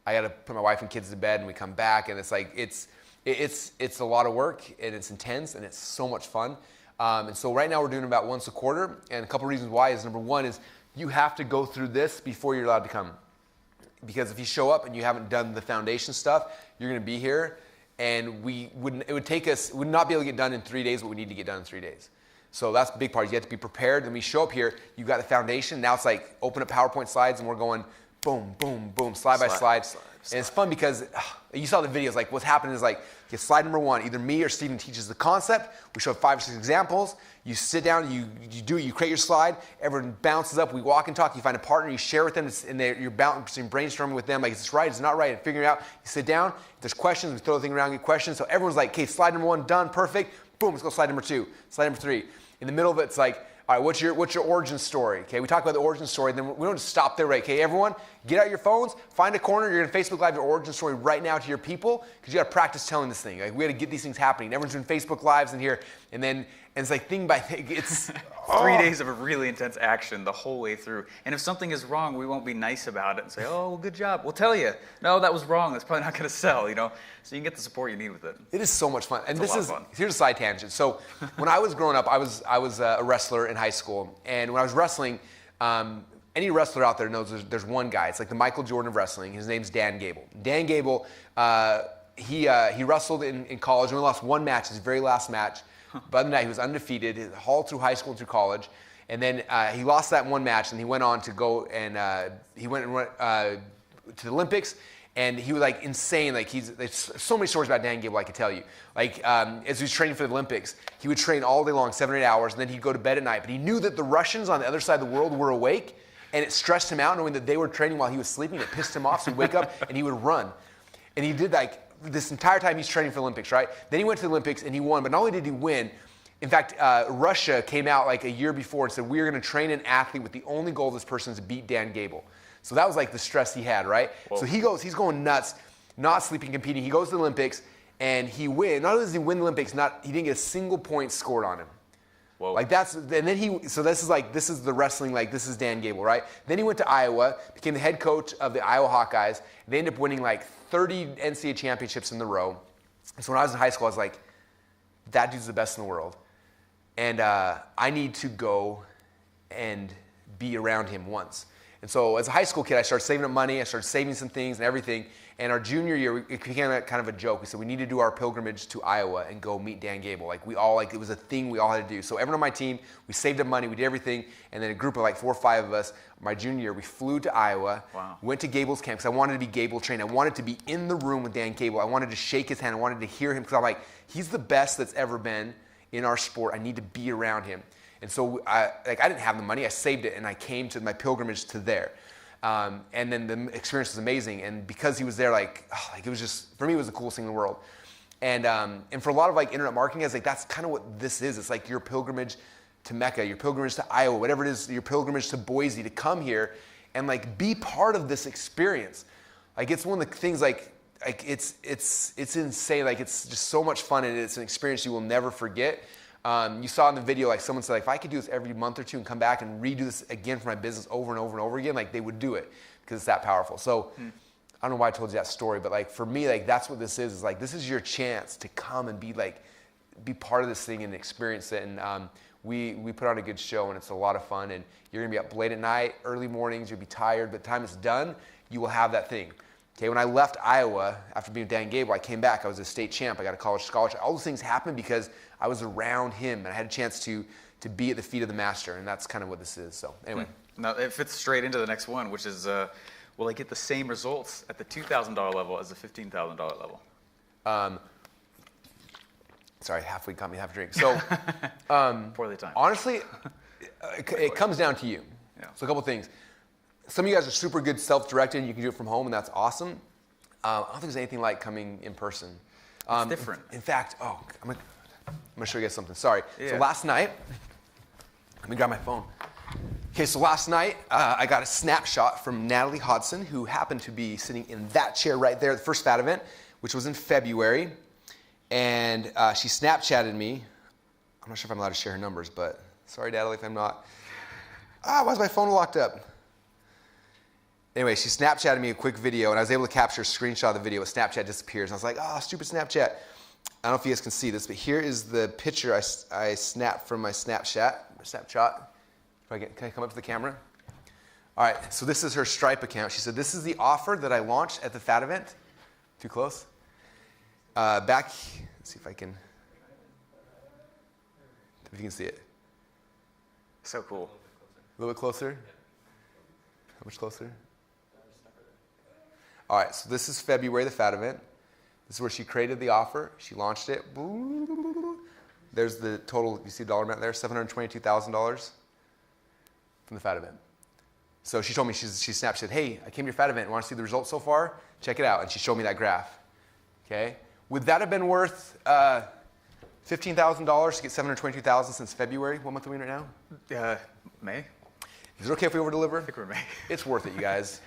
I got to put my wife and kids to bed, and we come back, and it's like it's a lot of work, and it's intense, and it's so much fun. And so right now we're doing about once a quarter, and a couple reasons why is number one is you have to go through this before you're allowed to come. Because if you show up and you haven't done the foundation stuff, you're going to be here, and it would not be able to get done in 3 days what we need to get done in 3 days. So that's the big part. You have to be prepared. Then we show up here, you got the foundation. Now it's like open up PowerPoint slides, and we're going boom, boom, boom, slide by slide. And it's fun because you saw the videos. Like what's happening is like, okay, slide number one, either me or Steven teaches the concept. We show 5 or 6 examples. You sit down, you create your slide. Everyone bounces up. We walk and talk. You find a partner. You share with them, and you're brainstorming with them. Like, is this right? Is it not right? And figuring it out. You sit down. If there's questions, we throw the thing around, get questions. So everyone's like, okay, slide number one done, perfect. Boom, let's go slide number 2, slide number 3. In the middle of it, it's like, all right, what's your origin story? Okay, we talk about the origin story, then we don't just stop there, right? Okay, everyone, get out your phones, find a corner, you're gonna Facebook Live your origin story right now to your people, because you gotta practice telling this thing. Like, we gotta get these things happening. Everyone's doing Facebook Lives in here, and it's like thing by thing. It's 3 days of a really intense action the whole way through. And if something is wrong, we won't be nice about it and say, oh, well, good job. We'll tell you, no, that was wrong. That's probably not gonna sell, you know? So you can get the support you need with it. It is so much fun. And here's a side tangent. So when I was growing up, I was a wrestler in high school. And when I was wrestling, any wrestler out there knows there's one guy. It's like the Michael Jordan of wrestling. His name's Dan Gable. Dan Gable, he wrestled in college. Only lost one match, his very last match. But other than that, he was undefeated all through high school and through college. And then he lost that one match, and he went on to go and he went to the Olympics. And he was like insane. Like there's so many stories about Dan Gable I could tell you. Like as he was training for the Olympics, he would train all day long, 7 or 8 hours, and then he'd go to bed at night. But he knew that the Russians on the other side of the world were awake, and it stressed him out knowing that they were training while he was sleeping. It pissed him off, so he'd wake up and he would run. And he did like this entire time he's training for the Olympics, right? Then he went to the Olympics and he won. But not only did he win, in fact, Russia came out like a year before and said, we're going to train an athlete with the only goal of this person is to beat Dan Gable. So that was like the stress he had, right? Whoa. So he's going nuts, not sleeping, competing. He goes to the Olympics and he wins. Not only does he win the Olympics, he didn't get a single point scored on him. Whoa. Like this is the wrestling, like this is Dan Gable, right? Then he went to Iowa, became the head coach of the Iowa Hawkeyes. They ended up winning like 30 NCAA championships in a row. So when I was in high school, I was like, that dude's the best in the world. And I need to go and be around him once. And so as a high school kid, I started saving up money. I started saving some things and everything. And our junior year, it became kind of a joke. We said we need to do our pilgrimage to Iowa and go meet Dan Gable. Like it was a thing we all had to do. So everyone on my team, we saved up money, we did everything. And then a group of like 4 or 5 of us, my junior year, we flew to Iowa, went to Gable's camp because I wanted to be Gable trained. I wanted to be in the room with Dan Gable. I wanted to shake his hand. I wanted to hear him because I'm like, he's the best that's ever been in our sport. I need to be around him. And so I didn't have the money. I saved it and I came to my pilgrimage to there. And then the experience was amazing. And because he was there, like it was just, for me, it was the coolest thing in the world. And for a lot of like internet marketing guys, like that's kind of what this is. It's like your pilgrimage to Mecca, your pilgrimage to Iowa, whatever it is, your pilgrimage to Boise to come here and like be part of this experience. Like it's one of the things like it's insane. Like it's just so much fun and it's an experience you will never forget. You saw in the video, like someone said, like, if I could do this every month or two and come back and redo this again for my business over and over and over again, like they would do it because it's that powerful. So I don't know why I told you that story, but like for me, like that's what this is like, this is your chance to come and be part of this thing and experience it. And we put on a good show and it's a lot of fun and you're gonna be up late at night, early mornings, you'll be tired, but the time it's done, you will have that thing. Okay, when I left Iowa after being with Dan Gable, I came back. I was a state champ. I got a college scholarship. All those things happened because I was around him and I had a chance to be at the feet of the master, and that's kind of what this is. So anyway. Now it fits straight into the next one, which is, will I get the same results at the $2,000 level as the $15,000 level? Sorry, halfway got me half a drink. So poorly timed. Honestly, it comes down to you. Yeah. So a couple things. Some of you guys are super good self-directed and you can do it from home and that's awesome. I don't think there's anything like coming in person. It's different. In fact, I'm gonna show you guys something. Sorry. Yeah. So last night, let me grab my phone. Okay, so last night I got a snapshot from Natalie Hodson, who happened to be sitting in that chair right there at the first FAT event, which was in February. And she Snapchatted me. I'm not sure if I'm allowed to share her numbers, but sorry, Natalie, if I'm not. Why is my phone locked up? Anyway, she Snapchatted me a quick video, and I was able to capture a screenshot of the video. Snapchat disappears. And I was like, oh, stupid Snapchat. I don't know if you guys can see this, but here is the picture I snapped from my Snapchat. Can I come up to the camera? All right, so this is her Stripe account. She said, this is the offer that I launched at the FAT event. Too close? Let's see if you can see it. So cool. A little bit closer? How much closer? All right, so this is February, the FAT event. This is where she created the offer. She launched it. There's the total, you see the dollar amount there, $722,000 from the FAT event. So she told me, she snapped, she said, hey, I came to your FAT event. Want to see the results so far? Check it out. And she showed me that graph. Okay? Would that have been worth $15,000 to get $722,000 since February? What month are we in right now? May. Is it okay if we over-deliver? I think we're May. It's worth it, you guys.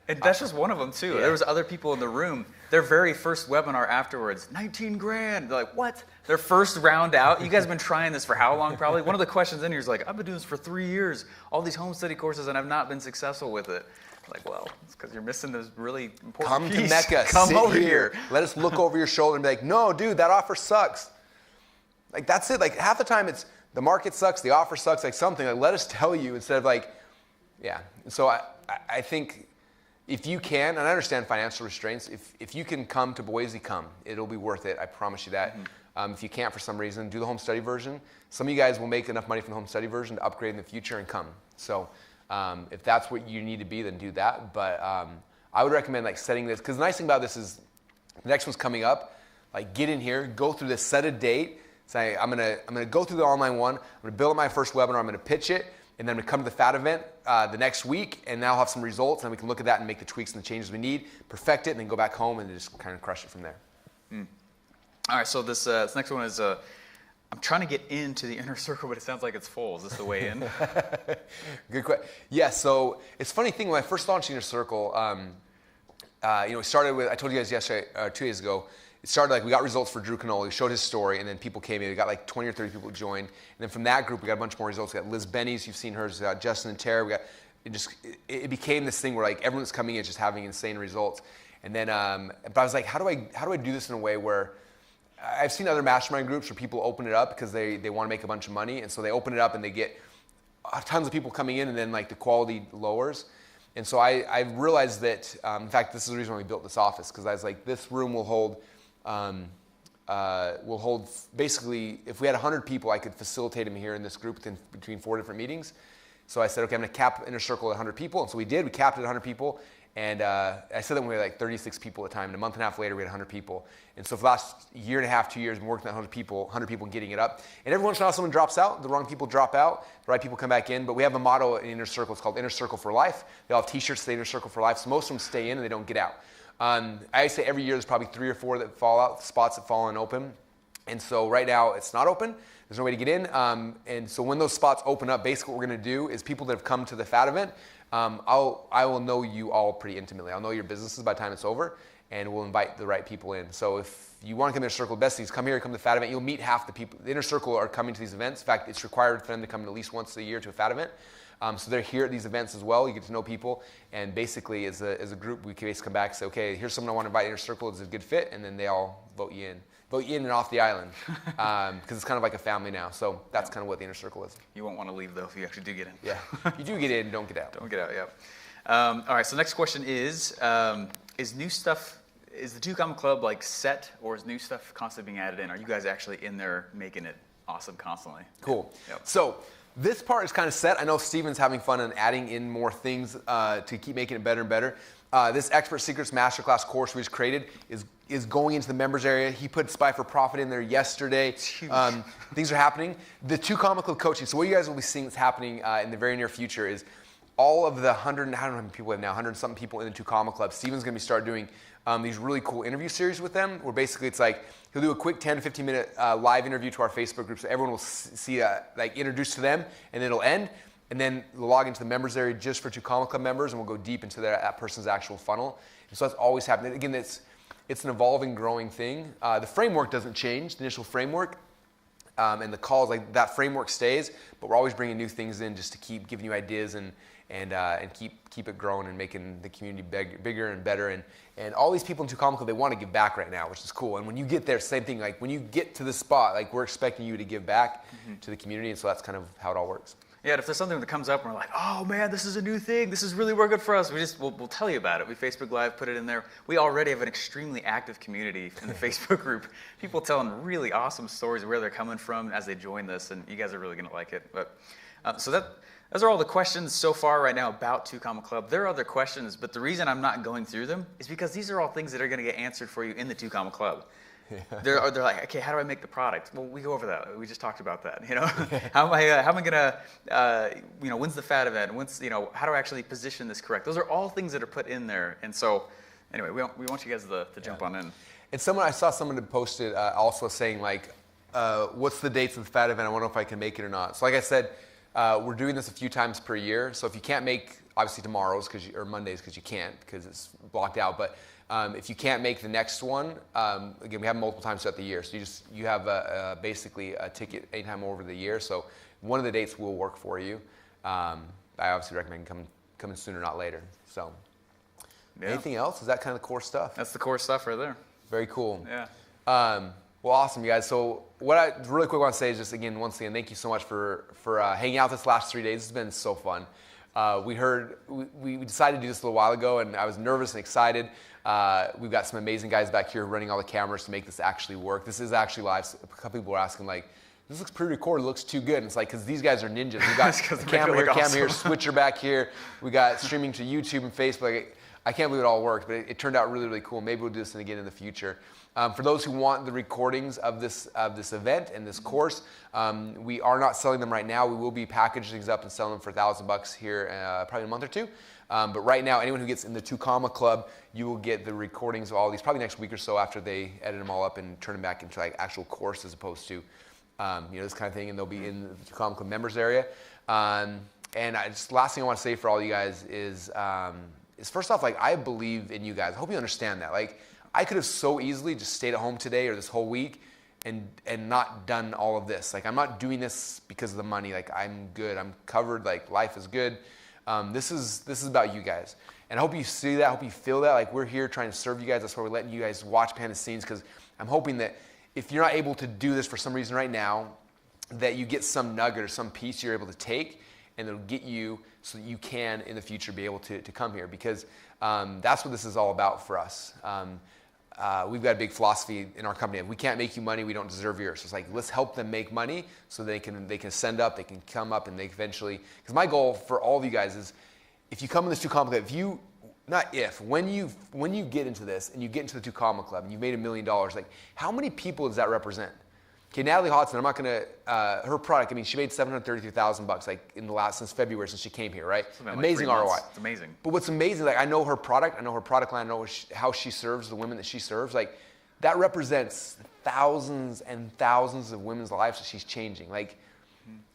And that's just one of them too. Yeah. There was other people in the room. Their very first webinar afterwards, 19 grand. They're like, what? Their first round out. You guys have been trying this for how long? Probably. One of the questions in here is like, I've been doing this for 3 years, all these home study courses, and I've not been successful with it. Like, well, it's because you're missing this really important piece. Come to Mecca. Come sit over here. here. Let us look over your shoulder and be like, no, dude, that offer sucks. Like, that's it. Like, half the time it's the market sucks, the offer sucks, like something. Like, let us tell you instead of like, yeah. So I think if you can, and I understand financial restraints, if you can come to Boise, come. It'll be worth it. I promise you that. Mm-hmm. If you can't for some reason, do the home study version. Some of you guys will make enough money from the home study version to upgrade in the future and come. So if that's what you need to be, then do that. But I would recommend like setting this, because the nice thing about this is the next one's coming up. Like get in here, go through this, set a date. Say, I'm gonna go through the online one. I'm gonna build up my first webinar. I'm gonna pitch it. And then we come to the FAT event the next week, and now I'll have some results, and we can look at that and make the tweaks and the changes we need, perfect it, and then go back home and just kind of crush it from there. All right, so this next one is, I'm trying to get into the inner circle, but it sounds like it's full. Is this the way in? Good question. Yeah, so it's a funny thing, when I first launched Inner Circle, it started with, I told you guys yesterday, 2 days ago, it started like we got results for Drew Canole. We showed his story, and then people came in. We got like 20 or 30 people joined. And then from that group, we got a bunch more results. We got Liz Benny's, you've seen hers, Justin and Tara. It became this thing where like everyone that's coming in just having insane results. And then, but I was like, how do I do this in a way where I've seen other mastermind groups where people open it up because they want to make a bunch of money, and so they open it up and they get tons of people coming in, and then like the quality lowers. And so I realized that, in fact, this is the reason why we built this office, because I was like, this room will hold basically, if we had 100 people, I could facilitate them here in this group between 4 different meetings. So I said, okay, I'm going to cap Inner Circle at 100 people. And so we did. We capped it at 100 people. And I said that when we had like 36 people at the time. And a month and a half later, we had 100 people. And so for the last year and a half, 2 years, we've been working on 100 people and getting it up. And every once in a while, someone drops out. The wrong people drop out. The right people come back in. But we have a motto in Inner Circle. It's called Inner Circle for Life. They all have T-shirts that say Inner Circle for Life. So most of them stay in and they don't get out. I say every year there's probably 3 or 4 that fall out, spots that fall in open. And so right now it's not open. There's no way to get in. And so when those spots open up, basically what we're going to do is people that have come to the FAT event, I will know you all pretty intimately. I'll know your businesses by the time it's over, and we'll invite the right people in. So if you want to come to Inner Circle, best things, come here, come to the FAT event. You'll meet half the people. The Inner Circle are coming to these events. In fact, it's required for them to come at least once a year to a FAT event. So they're here at these events as well. You get to know people, and basically as a group, we can basically come back and say, okay, here's someone I want to invite to Inner Circle. It's a good fit, and then they all vote you in and off the island, because it's kind of like a family now. So that's kind of what the Inner Circle is. You won't want to leave though if you actually do get in. Yeah, you do get in, don't get out. Don't get out. Yep. All right. So next question is new stuff? Is the 2 Comma Club like set, or is new stuff constantly being added in? Are you guys actually in there making it awesome constantly? Cool. Yep. So this part is kind of set. I know Steven's having fun and adding in more things to keep making it better and better. This Expert Secrets Masterclass course we just created is going into the members area. He put Spy for Profit in there yesterday. Things are happening. The 2 Comma Club coaching. So what you guys will be seeing that's happening in the very near future is all of the 100, I don't know how many people we have now, 100 something people in the 2 Comma Club. Steven's going to start doing these really cool interview series with them, where basically it's like he'll do a quick 10 to 15 minute live interview to our Facebook group, so everyone will see like introduced to them, and then it'll end. And then we'll log into the members area just for 2 Comma Club members, and we'll go deep into that person's actual funnel. And so that's always happening. Again, it's an evolving, growing thing. The framework doesn't change, the initial framework, and the calls, like that framework stays, but we're always bringing new things in just to keep giving you ideas and and keep it growing and making the community bigger and better. And all these people in Two Comma Club, they want to give back right now, which is cool. And when you get there, same thing. Like when you get to the spot, like we're expecting you to give back to the community, and so that's kind of how it all works. Yeah, and if there's something that comes up and we're like, oh man, this is a new thing, this is really working for us, we'll tell you about it. We Facebook Live, put it in there. We already have an extremely active community in the Facebook group. People telling really awesome stories of where they're coming from as they join this, and you guys are really going to like it. But so those are all the questions so far right now about Two Comma Club. There are other questions, but the reason I'm not going through them is because these are all things that are going to get answered for you in the Two Comma Club. Yeah. They're like, okay, how do I make the product? Well, we go over that. We just talked about that. How am I gonna, when's the fat event? How do I actually position this correct? Those are all things that are put in there. And so, anyway, we want you guys to jump on in. And I saw someone that posted also saying like, what's the dates of the fat event? I wonder if I can make it or not. So like I said, we're doing this a few times per year. So if you can't make obviously tomorrow's or Mondays because you can't because it's blocked out, but if you can't make the next one, again, we have multiple times throughout the year. So you have basically a ticket anytime over the year. So one of the dates will work for you. I obviously recommend coming sooner, not later. So anything else? Is that kind of the core stuff? That's the core stuff right there. Very cool. Yeah. Well, awesome, you guys. So what I really quick want to say is just once again, thank you so much for hanging out this last 3 days. It's been so fun. We decided to do this a little while ago, and I was nervous and excited. We've got some amazing guys back here running all the cameras to make this actually work. This is actually live. A couple people were asking like, this looks pre-recorded, it looks too good. And it's like, because these guys are ninjas. We got camera here, switcher back here. We got streaming to YouTube and Facebook. I can't believe it all worked, but it turned out really, really cool. Maybe we'll do this again in the future. For those who want the recordings of this event and this course, we are not selling them right now. We will be packaging things up and selling them for $1,000 here probably in a month or two. But right now, anyone who gets in the Two Comma Club, you will get the recordings of all these probably next week or so after they edit them all up and turn them back into like actual course as opposed to this kind of thing. And they'll be in the Two Comma Club members area. And last thing I want to say for all you guys is first off, like I believe in you guys. I hope you understand that. Like I could have so easily just stayed at home today or this whole week and not done all of this. Like I'm not doing this because of the money. Like I'm good. I'm covered. Like life is good. This is about you guys. And I hope you see that. I hope you feel that. Like we're here trying to serve you guys. That's why we're letting you guys watch behind the scenes, because I'm hoping that if you're not able to do this for some reason right now, that you get some nugget or some piece you're able to take, and it'll get you so that you can in the future be able to come here, because that's what this is all about for us. We've got a big philosophy in our company. If we can't make you money, we don't deserve yours. So it's like, let's help them make money so they can send up, they can come up, and they eventually, because my goal for all of you guys is, if you come in this Two Comma Club, when you get into this and you get into the Two Comma Club and you've made $1 million, like how many people does that represent? Okay, Natalie Hodson, I'm not gonna, her product, I mean, she made $733,000 like since February, since she came here, right? Amazing like ROI. It's amazing. But what's amazing, like I know her product line, I know how she serves the women that she serves. Like that represents thousands and thousands of women's lives that she's changing. Like,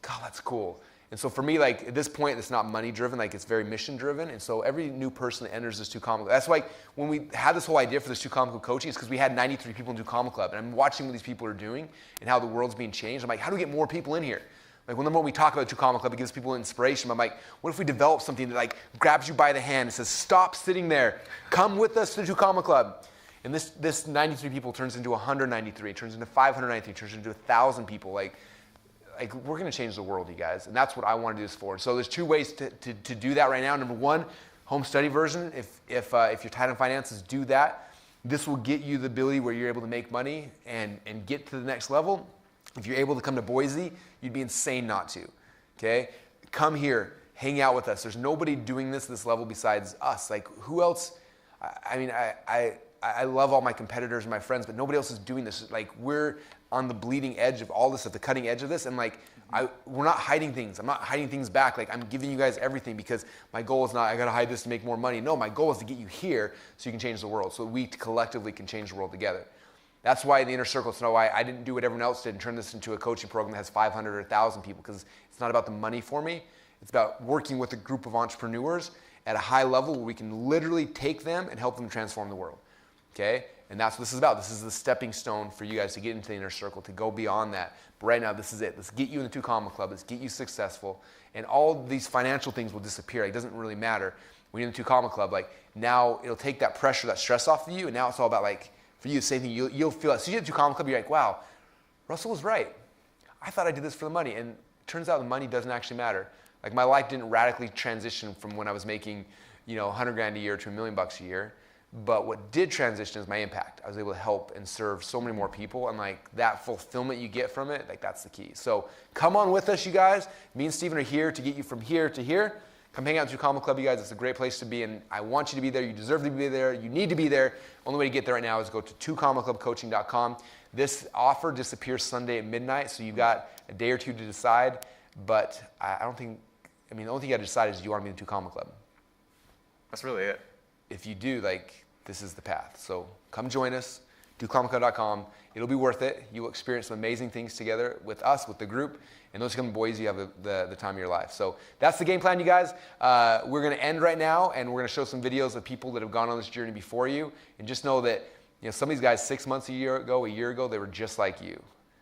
God, that's cool. And so for me, like at this point, it's not money driven, like it's very mission driven. And so every new person that enters this Two Comma Club, that's why when we had this whole idea for this Two Comma Club coaching, it's because we had 93 people in Two Comma Club. And I'm watching what these people are doing and how the world's being changed. I'm like, how do we get more people in here? Like when we talk about Two Comma Club, it gives people inspiration. I'm like, what if we develop something that like grabs you by the hand and says, stop sitting there, come with us to the Two Comma Club. And this 93 people turns into 193, turns into 593, turns into 1,000 people. Like we're going to change the world, you guys, and that's what I want to do this for. So there's two ways to do that right now. Number one, home study version. If you're tight on finances, do that. This will get you the ability where you're able to make money and get to the next level. If you're able to come to Boise, you'd be insane not to. Okay, come here, hang out with us. There's nobody doing this level besides us. Like who else? I mean, I love all my competitors and my friends, but nobody else is doing this. Like we're on the bleeding edge of all this, at the cutting edge of this, and like we're not hiding things. I'm not hiding things back. Like I'm giving you guys everything because my goal is not I gotta hide this to make more money. No, my goal is to get you here so you can change the world. So we collectively can change the world together. That's why in the inner circle, it's why I didn't do what everyone else did and turn this into a coaching program that has 500 or 1,000 people, because it's not about the money for me. It's about working with a group of entrepreneurs at a high level where we can literally take them and help them transform the world. okay? And that's what this is about. This is the stepping stone for you guys to get into the inner circle, to go beyond that. But right now, this is it. Let's get you in the 2 Comma Club. Let's get you successful. And all these financial things will disappear. Like, it doesn't really matter. When you're in the 2 Comma Club, like, now it'll take that pressure, that stress off of you, and now it's all about, like, for you, same thing. You'll feel it. So you get to 2 Comma Club, you're like, wow, Russell was right. I thought I did this for the money. And it turns out the money doesn't actually matter. Like, my life didn't radically transition from when I was making, 100 grand a year to $1 million a year. But what did transition is my impact. I was able to help and serve so many more people, and like that fulfillment you get from it, like that's the key. So come on with us, you guys. Me and Steven are here to get you from here to here. Come hang out at 2 Comma Club, you guys. It's a great place to be, and I want you to be there. You deserve to be there. You need to be there. Only way to get there right now is go to 2commaclubcoaching.com. This offer disappears Sunday at midnight, so you've got a day or two to decide. But the only thing you got to decide is, do you want to be in the 2 Comma Club? That's really it. If you do, this is the path. So come join us, 2commaclub.com. It'll be worth it. You will experience some amazing things together with us, with the group, and those become boys you have the time of your life. So that's the game plan, you guys. We're going to end right now, and we're going to show some videos of people that have gone on this journey before you. And just know that some of these guys 6 months, a year ago, they were just like you.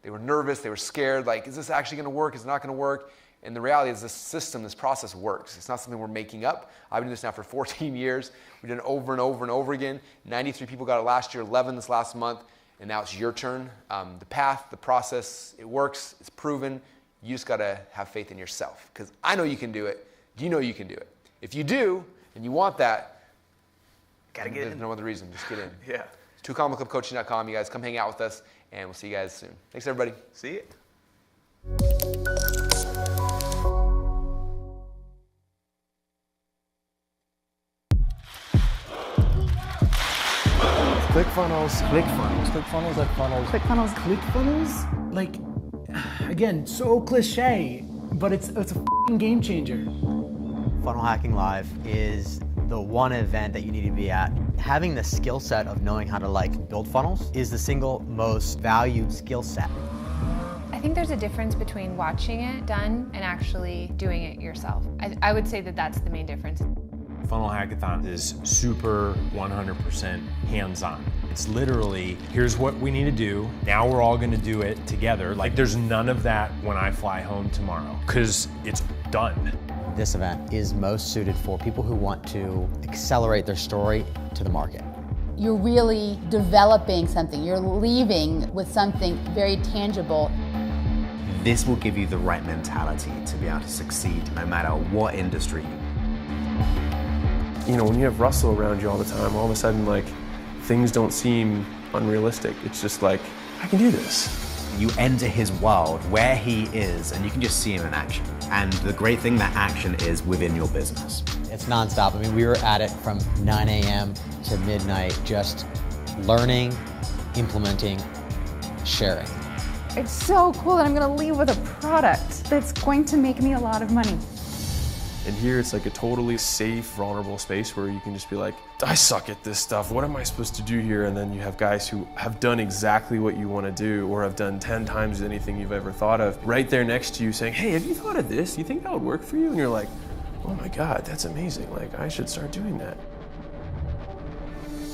They were nervous. They were scared. Like, is this actually going to work? Is it not going to work? And the reality is this system, this process works. It's not something we're making up. I've been doing this now for 14 years. We've done it over and over and over again. 93 people got it last year, 11 this last month, and now it's your turn. The path, the process, it works. It's proven. You just got to have faith in yourself, because I know you can do it. You know you can do it. If you do, and you want that, there's no other reason. Just get in. Yeah. 2commaclubcoaching.com. You guys come hang out with us, and we'll see you guys soon. Thanks, everybody. See you. ClickFunnels. Like, again, so cliche, but it's a f***ing game changer. Funnel Hacking Live is the one event that you need to be at. Having the skill set of knowing how to build funnels is the single most valued skill set. I think there's a difference between watching it done and actually doing it yourself. I would say that that's the main difference. Funnel Hackathon is super 100% hands-on. It's literally, here's what we need to do. Now we're all gonna do it together. There's none of that when I fly home tomorrow, because it's done. This event is most suited for people who want to accelerate their story to the market. You're really developing something. You're leaving with something very tangible. This will give you the right mentality to be able to succeed no matter what industry. When you have Russell around you all the time, all of a sudden, things don't seem unrealistic. It's just I can do this. You enter his world where he is, and you can just see him in action. And the great thing, that action is within your business. It's nonstop. We were at it from 9 a.m. to midnight, just learning, implementing, sharing. It's so cool that I'm going to leave with a product that's going to make me a lot of money. And here it's a totally safe, vulnerable space where you can just be I suck at this stuff. What am I supposed to do here? And then you have guys who have done exactly what you want to do, or have done 10 times anything you've ever thought of, right there next to you saying, hey, have you thought of this? Do you think that would work for you? And you're like, oh my God, that's amazing. I should start doing that.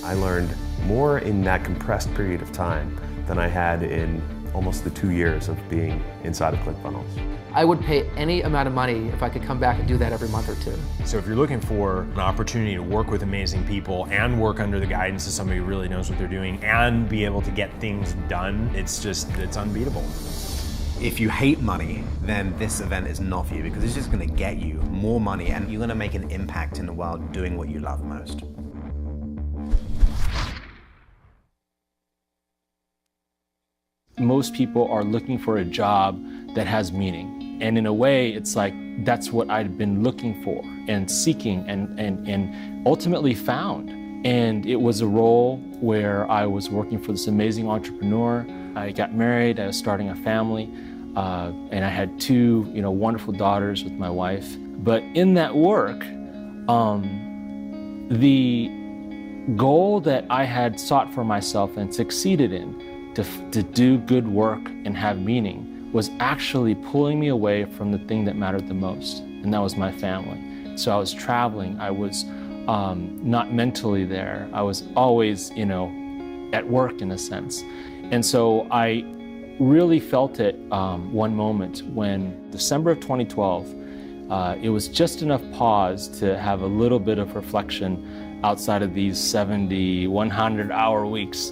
I learned more in that compressed period of time than I had in almost the 2 years of being inside of ClickFunnels. I would pay any amount of money if I could come back and do that every month or two. So if you're looking for an opportunity to work with amazing people and work under the guidance of somebody who really knows what they're doing and be able to get things done, it's unbeatable. If you hate money, then this event is not for you, because it's just going to get you more money and you're going to make an impact in the world doing what you love most. Most people are looking for a job that has meaning. And in a way, it's that's what I'd been looking for and seeking and ultimately found. And it was a role where I was working for this amazing entrepreneur. I got married, I was starting a family, and I had two wonderful daughters with my wife. But in that work, the goal that I had sought for myself and succeeded in, to do good work and have meaning, was actually pulling me away from the thing that mattered the most, and that was my family. So I was traveling, I was not mentally there. I was always, you know, at work in a sense. And so I really felt it one moment when December of 2012, it was just enough pause to have a little bit of reflection outside of these 70, 100-hour weeks.